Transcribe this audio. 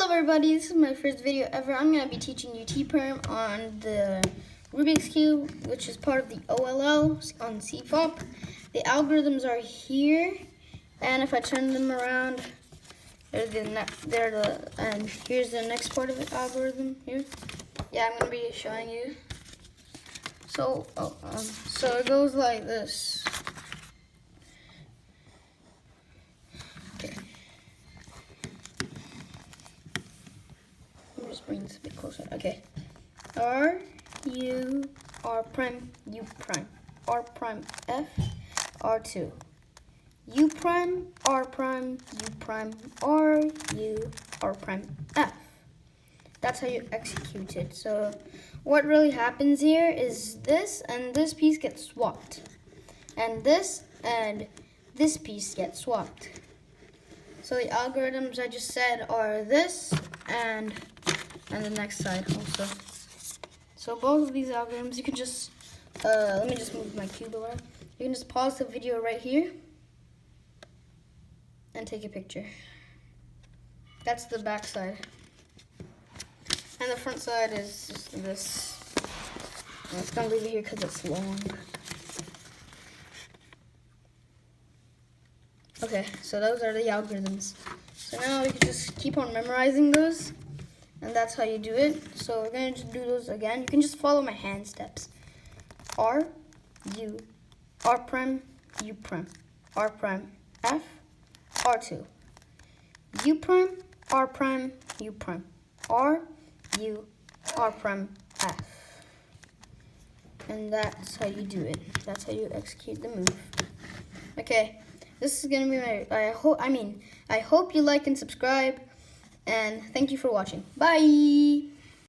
Hello everybody, this is my first video ever. I'm going to be teaching you T-Perm on the Rubik's Cube, which is part of the OLL on CFOP. The algorithms are here, and if I turn them around, and here's the next part of the algorithm here. Yeah, I'm going to be showing you. So it goes like this. Okay. Just bring this a bit closer. Okay. R, U, R prime, U prime. R prime, F, R2. U prime, R prime, U prime, R, U, R prime, F. That's how you execute it. So what really happens here is this and this piece gets swapped. And this piece gets swapped. So the algorithms I just said are this and the next side also. So both of these algorithms, you can just, let me just move my cube around. You can just pause the video right here and take a picture. That's the back side. And the front side is just this. I'm just gonna leave it here because it's long. Okay, so those are the algorithms. So now we can just keep on memorizing those. And that's how you do it. So we're going to do those again. You can just follow my hand steps. R, U, R prime, U prime, R prime, F, R2. U prime, R prime, U prime, R, U, R prime, F. And that's how you do it. That's how you execute the move. Okay, this is going to be my, I hope you like and subscribe. And thank you for watching. Bye!